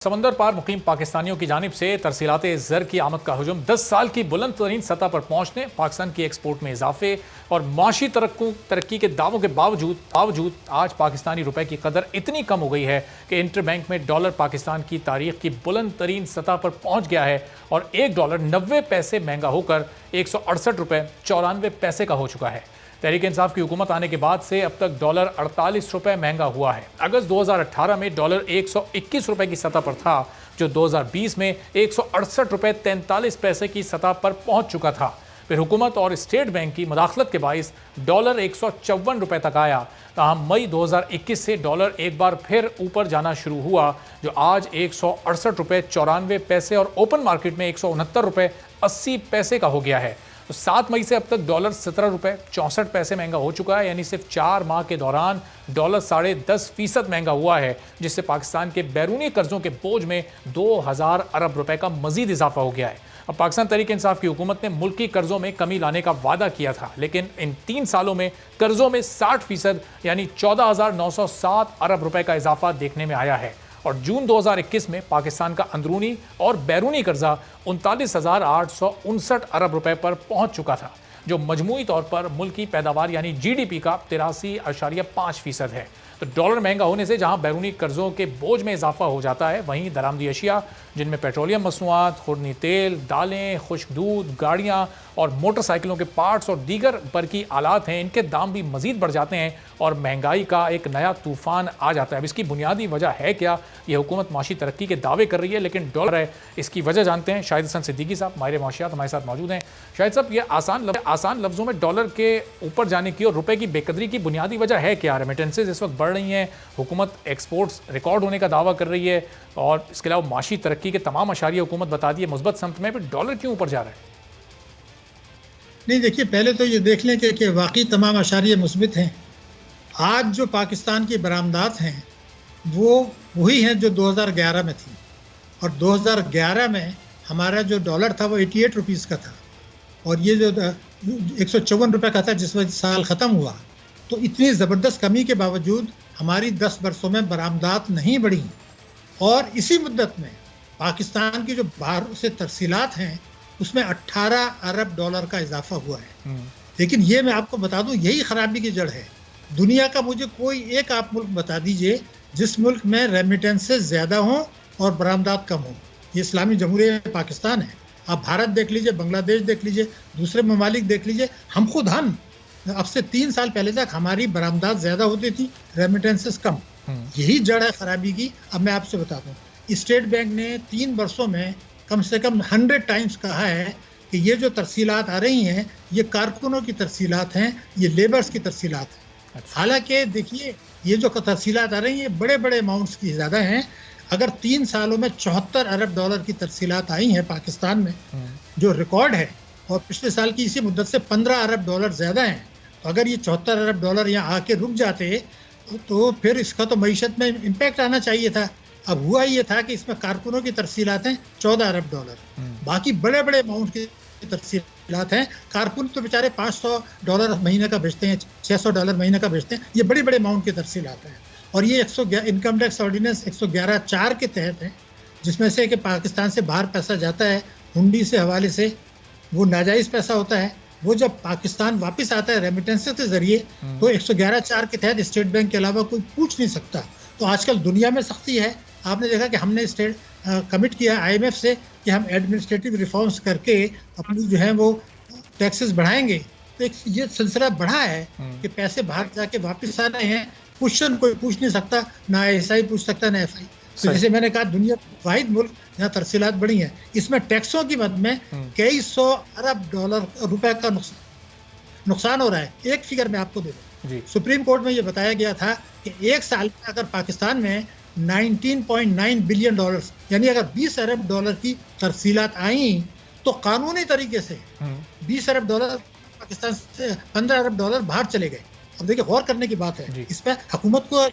समंदर पार मुकीम पाकिस्तानियों की जानिब से तरसीलाते ज़र की आमद का हुजूम 10 साल की बुलंद तरीन सतह पर पहुंचने, पाकिस्तान की एक्सपोर्ट में इजाफे और माशी तरक्की के दावों के बावजूद आज पाकिस्तानी रुपए की कदर इतनी कम हो गई है कि इंटर बैंक में डॉलर पाकिस्तान की तारीख की बुलंद तरीन सतह पर पहुंच गया है और $1 90 पैसे महंगा होकर 168 रुपये 94 पैसे का हो चुका है। तहरीक इंसाफ की हुकूमत आने के बाद से अब तक डॉलर 48 रुपये महंगा हुआ है। अगस्त 2018 में डॉलर 121 रुपये की सतह पर था, जो 2020 में 168 रुपये 43 पैसे की सतह पर पहुंच चुका था। फिर हुकूमत और स्टेट बैंक की मुदाखलत के बाइस डॉलर 154 रुपये तक आया। ताहम मई 2021 से डॉलर एक बार फिर ऊपर जाना शुरू हुआ, जो आज 168 रुपये 94 पैसे और ओपन मार्केट में 169 रुपये 80 पैसे का हो गया है। तो 7 मई से अब तक डॉलर 17 रुपये 64 पैसे महंगा हो चुका है, यानी सिर्फ 4 माह के दौरान डॉलर 10.5% महंगा हुआ है, जिससे पाकिस्तान के बैरूनी कर्जों के बोझ में 2000 अरब रुपए का मजीद इजाफा हो गया है। अब पाकिस्तान तहरीक इंसाफ की हुकूमत ने मुल्की कर्जों में कमी लाने का वादा किया था, लेकिन इन 3 सालों में कर्जों में 60% यानी 14,907 अरब रुपए का इजाफा देखने में आया है और जून 2021 में पाकिस्तान का अंदरूनी और बैरूनी कर्जा 39,859 अरब रुपए पर पहुंच चुका था, जो मजमूई तौर पर मुल्क की पैदावार यानी जीडीपी का 83.5% है। तो डॉलर महंगा होने से जहां बैरूनी कर्जों के बोझ में इजाफा हो जाता है, वहीं दरामदी अशिया जिनमें पेट्रोलियम मसनूआत, खुर्नी तेल, दालें, खुश्क दूध, गाड़ियाँ और मोटरसाइकिलों के पार्ट्स और दीगर बरकी आलात हैं, इनके दाम भी मजीद बढ़ जाते हैं और महंगाई का एक नया तूफान आ जाता है। अब इसकी बुनियादी वजह है क्या? ये हुकूमत माशी तरक्की के दावे कर रही है, लेकिन डॉलर है। इसकी वजह जानते हैं। शाहिद हसन सिद्दीकी साहब माहिर माशियात हमारे साथ मौजूद हैं। शाहिद साहब, ये आसान लफ्ज़ों में डॉलर के ऊपर जाने की और रुपए की बेकदरी की बुनियादी वजह है क्या? रेमिटेंसेज इस वक्त बढ़ रही हैं, हुकूमत एक्सपोर्ट्स रिकॉर्ड होने का दावा कर रही है और इसके अलावा माशी तरक्की के तमाम अशारिया हुकूमत बता दी है मुस्बत समत में, फिर डॉलर क्यों ऊपर जा रहा है? नहीं, देखिए, पहले तो ये देख लें कि वाकई तमाम अशारिया मुस्बित हैं। आज जो पाकिस्तान की बरामदात हैं वो वही हैं जो 2011 में थी, और 2011 में हमारा जो डॉलर था वो 88 रुपीज़ का था और ये जो 154 रुपये का था जिस वजह साल ख़त्म हुआ। तो इतनी ज़बरदस्त कमी के बावजूद हमारी 10 बरसों में बरामदात नहीं बढ़ी और इसी मुद्दत में पाकिस्तान की जो बाहर से तरसीलात हैं उसमें 18 अरब डॉलर का इजाफा हुआ है। लेकिन ये मैं आपको बता दूं, यही खराबी की जड़ है। दुनिया का मुझे कोई एक आप मुल्क बता दीजिए जिस मुल्क में रेमिटेंसेस ज़्यादा हों और बरामदात कम हों। ये इस्लामी जमहूरिया पाकिस्तान है। आप भारत देख लीजिए, बांग्लादेश देख लीजिए, दूसरे ममालिक देख लीजिए। हम अब से 3 साल पहले तक हमारी बरामदात ज़्यादा होती थी, रेमिटेंसेस कम। यही जड़ है खराबी की। अब मैं आपसे बताता हूँ, स्टेट बैंक ने 3 वर्षों में कम से कम 100 टाइम्स कहा है कि ये जो तरसीलात आ रही हैं ये कारकुनों की तरसीलात हैं, ये लेबर्स की तरसीलात हैं। हालांकि देखिए, ये जो तरसीलात आ रही हैं बड़े बड़े अमाउंट्स की ज़्यादा हैं। अगर 3 सालों में 74 अरब डॉलर की तरसीलात आई हैं पाकिस्तान में, जो रिकॉर्ड है, और पिछले साल की इसी मुद्दत से 15 अरब डॉलर ज़्यादा हैं, तो अगर ये 74 अरब डॉलर यहाँ आके रुक जाते तो फिर इसका तो मईशत में इम्पैक्ट आना चाहिए था। अब हुआ ये था कि इसमें कारकुनों की तरसीलात हैं 14 अरब डॉलर, बाकी बड़े बड़े अमाउंट की तरसीलात हैं। कारकुन तो बेचारे $500 महीने का भेजते हैं, $600 महीने का भेजते हैं। ये बड़ी बड़े अमाउंट की तरसीलात हैं और ये इनकम टैक्स ऑर्डिनेंस 111(4) के तहत है, जिसमें से कि पाकिस्तान से बाहर पैसा जाता है हुंडी से हवाले से, वो नाजायज़ पैसा होता है। वो जब पाकिस्तान वापस आता है रेमिटेंसेस के जरिए तो 111(4) के तहत स्टेट बैंक के अलावा कोई पूछ नहीं सकता। तो आजकल दुनिया में सख्ती है। आपने देखा कि हमने कमिट किया IMF से कि हम एडमिनिस्ट्रेटिव रिफॉर्म्स करके अपनी जो है वो टैक्सेस बढ़ाएंगे। तो एक ये सिलसिला बढ़ा है कि पैसे बाहर जाके वापस आ रहे हैं। क्वेश्चन कोई पूछ नहीं सकता, ना SI पूछ सकता, ना FI। तो जैसे मैंने कहा, दुनिया वाहिद मुल्क जहाँ तरसीलात बढ़ी हैं, इसमें टैक्सों की मद में कई 100 अरब रुपए का नुकसान हो रहा है। एक फिगर मैं आपको दे दूँ, सुप्रीम कोर्ट में ये बताया गया था कि एक साल में अगर पाकिस्तान में 19.9 बिलियन डॉलर यानी अगर 20 अरब डॉलर की तरसीलात आई तो कानूनी तरीके से 20 अरब डॉलर पाकिस्तान से 15 अरब डॉलर बाहर चले गए। अब देखिए, गौर करने की बात है इस पर। हुकूमत को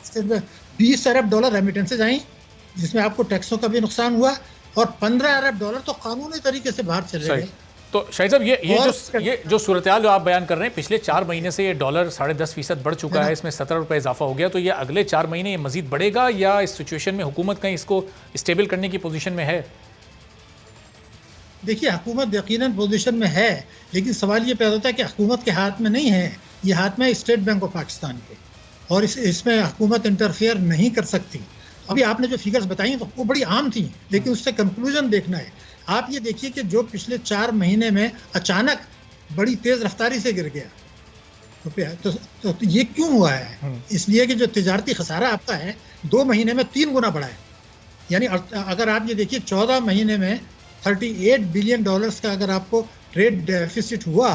20 अरब डॉलर रेमिटेंसेज आई जिसमें आपको टैक्सों का भी नुकसान हुआ और 15 अरब डॉलर तो कानूनी तरीके से बाहर चले गए। तो शाहिद साहब ये जो सूरत हाल जो आप बयान कर रहे हैं, पिछले 4 महीने से ये डॉलर 10.5% बढ़ चुका है, इसमें 17 रुपये इजाफा हो गया, तो ये अगले 4 महीने ये मजीद बढ़ेगा या इस सिचुएशन में हुकूमत कहीं इसको स्टेबल करने की पोजीशन में है? देखिए, हुकूमत यकीनन पोजीशन में है, लेकिन सवाल ये पैदा होता है कि हुकूमत के हाथ में नहीं है, ये हाथ में स्टेट बैंक ऑफ पाकिस्तान के, और इसमें हुकूमत इंटरफेयर नहीं कर सकती। अभी आपने जो फिगर्स बताई तो वो बड़ी आम थी, लेकिन उससे कंक्लूजन देखना है। आप ये देखिए कि जो पिछले 4 महीने में अचानक बड़ी तेज रफ्तारी से गिर गया रुपया, तो ये क्यों हुआ है? इसलिए कि जो तिजारती खसारा आपका है 2 महीने में 3 गुना बढ़ा है। यानी अगर आप ये देखिए 14 महीने में 38 बिलियन डॉलर्स का अगर आपको ट्रेड डेफिसिट हुआ,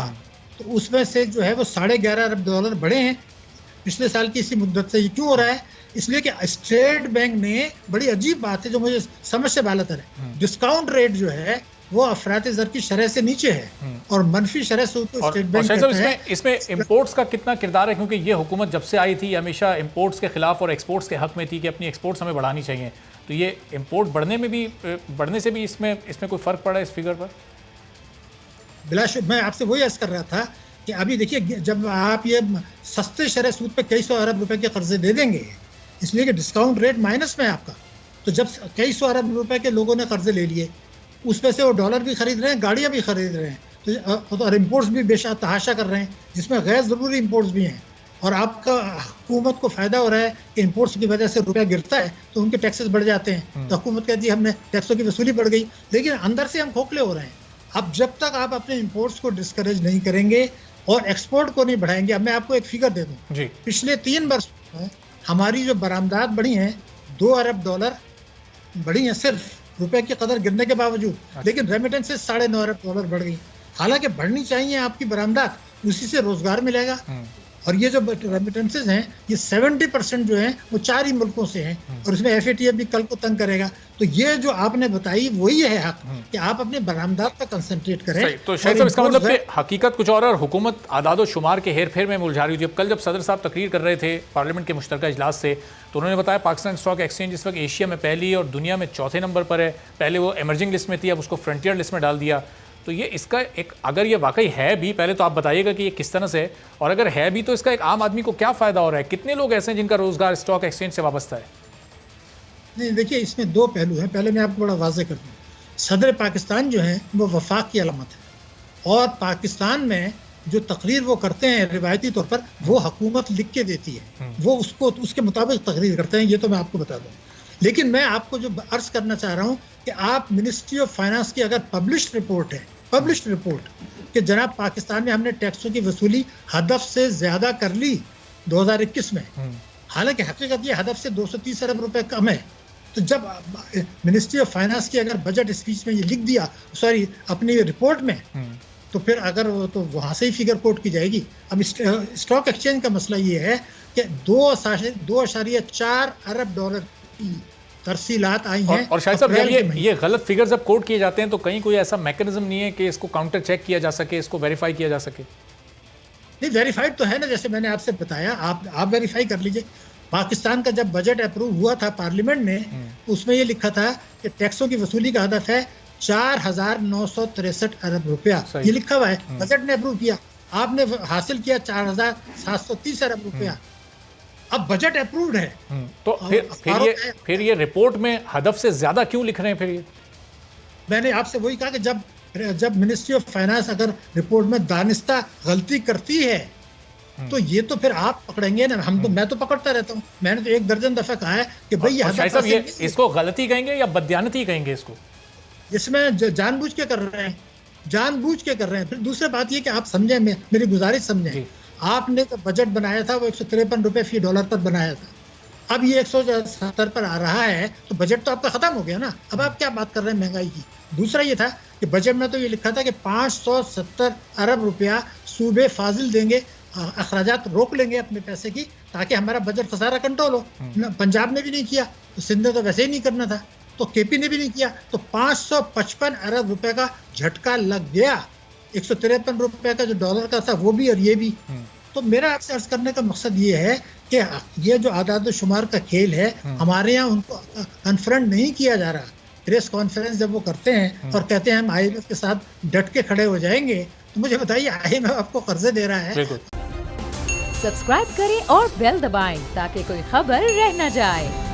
तो उसमें से जो है वो 11.5 अरब डॉलर बढ़े हैं पिछले साल की इसी मुद्दत से। ये क्यों हो रहा है? इसलिए कि स्टेट बैंक ने, बड़ी अजीब बात है जो मुझे समझ से बालतर है, डिस्काउंट रेट जो है वो अफरात ज़र की शरह से नीचे है और मनफी शरह सूद को स्टेट बैंक कहता है। इसमें इंपोर्ट्स का कितना किरदार है? क्योंकि ये हुकूमत जब से आई थी हमेशा इंपोर्ट्स के खिलाफ और एक्सपोर्ट्स के हक में थी कि अपनी एक्सपोर्ट्स हमें बढ़ानी चाहिए, तो ये इंपोर्ट बढ़ने से भी इसमें कोई फ़र्क पड़ा है इस फिगर पर? बिलाशुबा मैं आपसे वही अर्ज कर रहा था कि अभी देखिए, जब आप ये सस्ते शरह सूद पे कई सौ अरब रुपए के कर्जे दे देंगे, इसलिए कि डिस्काउंट रेट माइनस में है आपका, तो जब कई सौ अरब रुपए के लोगों ने कर्जे ले लिए, उसमें से वो डॉलर भी खरीद रहे हैं, गाड़ियाँ भी खरीद रहे हैं, तो और इम्पोर्ट्स भी बेतहाशा कर रहे हैं, जिसमें गैर ज़रूरी इम्पोर्ट्स भी हैं, और आपका हुकूमत को फ़ायदा हो रहा है कि इम्पोर्ट्स की वजह से रुपया गिरता है तो उनके टैक्सेस बढ़ जाते हैं, तो हुकूमत कहती है हमने टैक्सों की वसूली बढ़ गई, लेकिन अंदर से हम खोखले हो रहे हैं। अब जब तक आप अपने इम्पोर्ट्स को डिस्करेज नहीं करेंगे और एक्सपोर्ट को नहीं बढ़ाएंगे, अब मैं आपको एक फिगर दे दूँ, पिछले 3 वर्ष में हमारी जो बरामदात बढ़ी हैं 2 अरब डॉलर बढ़ी हैं सिर्फ रुपए की कदर गिरने के बावजूद, लेकिन रेमिटेंसेस 9.5 अरब डॉलर बढ़ गई। हालांकि बढ़नी चाहिए आपकी बरामदात, उसी से रोजगार मिलेगा, और ये जो रेमिटेंसेस हैं ये 70% जो हैं वो 4 ही मुल्कों से हैं, और इसमें FATF भी कल को तंग करेगा। तो ये जो आपने बताई वही है हक कि आप अपने बरामदात पर कंसंट्रेट करें। तो शायद साहब इसका मतलब कि हकीकत कुछ और हुकूमत आदाद शुमार के हेर फेर में उलझा रही थी। अब कल जब सदर साहब तकरीर कर रहे थे पार्लियामेंट के मुश्तरका इजलास से, तो उन्होंने बताया पाकिस्तान स्टॉक एक्सचेंज इस वक्त एशिया में पहली और दुनिया में चौथे नंबर पर है। पहले वो एमर्जिंग लिस्ट में थी, अब उसको फ्रंटियर लिस्ट में डाल दिया। तो ये इसका एक, अगर ये वाकई है भी, पहले तो आप बताइएगा कि ये किस तरह से है, और अगर है भी तो इसका एक आम आदमी को क्या फ़ायदा हो रहा है? कितने लोग ऐसे हैं जिनका रोज़गार स्टॉक एक्सचेंज से वाबस्ता है? नहीं, देखिए इसमें 2 पहलू हैं। पहले मैं आपको बड़ा वाज़ेह कर दूँ, सदर पाकिस्तान जो है वो वफाक की अलामत है, और पाकिस्तान में जो तकरीर वो करते हैं रिवायती तौर पर वो हुकूमत लिख के देती है, वो उसके मुताबिक तकरीर करते हैं, ये तो मैं आपको बता दूँ। लेकिन मैं आपको जो अर्ज करना चाह रहा हूँ कि आप मिनिस्ट्री ऑफ फाइनेंस की अगर पब्लिश्ड रिपोर्ट है, पब्लिश्ड रिपोर्ट कि जनाब पाकिस्तान में हमने टैक्सों की वसूली हदफ से ज़्यादा कर ली 2021 में, हालांकि हकीकत ये हदफ से 230 अरब रुपए कम है, तो जब मिनिस्ट्री ऑफ फाइनेंस की अगर बजट स्पीच में ये लिख दिया, सॉरी अपनी रिपोर्ट में, तो फिर अगर तो वहाँ से ही फिगर कोट की जाएगी। अब स्टॉक एक्सचेंज का मसला ये है कि 2.4 अरब डॉलर की तरसीलात आई हैं। और शायद साहब ये गलत फिगर जब कोट किए जाते हैं तो कहीं कोई ऐसा मैकेनिज्म नहीं है कि इसको काउंटर चेक किया जा सके, इसको वेरीफाई किया जा सके? नहीं, वेरीफाइड तो है ना, जैसे मैंने आपसे बताया, आप वेरीफाई कर लीजिए। पाकिस्तान का जब बजट अप्रूव हुआ था पार्लियामेंट में, उसमें ये लिखा था कि टैक्सों की वसूली का हदफ है 4,963 अरब रुपया, ये लिखा हुआ है, बजट ने अप्रूव किया। आपने हासिल किया 4,730 अरब रुपया। अब बजट अप्रूव्ड है, तो फिर ये रिपोर्ट में हदफ से ज्यादा क्यों लिख रहे हैं? फिर ये मैंने आपसे वही कहा कि जब मिनिस्ट्री ऑफ फाइनेंस अगर रिपोर्ट में दानिस्ता गलती करती है तो ये तो फिर आप पकड़ेंगे ना, मैं तो पकड़ता रहता हूँ। मैंने तो 1 दर्जन दफा कहा है कि भाई ये इसको गलती कहेंगे या बददियानती कहेंगे? इसको इसमें जानबूझ के कर रहे हैं, जानबूझ के कर रहे हैं। फिर दूसरी बात ये कि आप समझें, मेरी गुजारिश समझें, आपने तो बजट बनाया था वो 153 रुपये फी डॉलर पर बनाया था, अब ये 170 पर आ रहा है, तो बजट तो आपका खत्म हो गया ना। अब आप क्या बात कर रहे हैं महंगाई की? दूसरा ये था कि बजट में तो ये लिखा था कि 570 अरब रुपया सूबे फाजिल देंगे, अखराजात रोक लेंगे अपने पैसे की, ताकि हमारा बजट खसारा कंट्रोल हो। पंजाब ने भी नहीं किया, तो सिंध ने तो वैसे ही नहीं करना था, तो KP ने भी नहीं किया, तो 555 अरब रुपए का झटका लग गया। 153 रुपए का जो डॉलर का था वो भी और ये भी। तो मेरा आपसे अर्ज करने का मकसद ये है कि ये जो आदाद शुमार का खेल है, हमारे यहाँ उनको कन्फ्रंट नहीं किया जा रहा। प्रेस कॉन्फ्रेंस जब वो करते हैं और कहते हैं हम IMF के साथ डट के खड़े हो जाएंगे, तो मुझे बताइए IMF आपको कर्जे दे रहा है? सब्सक्राइब करें और बेल दबाएं ताकि कोई खबर रह न जाए।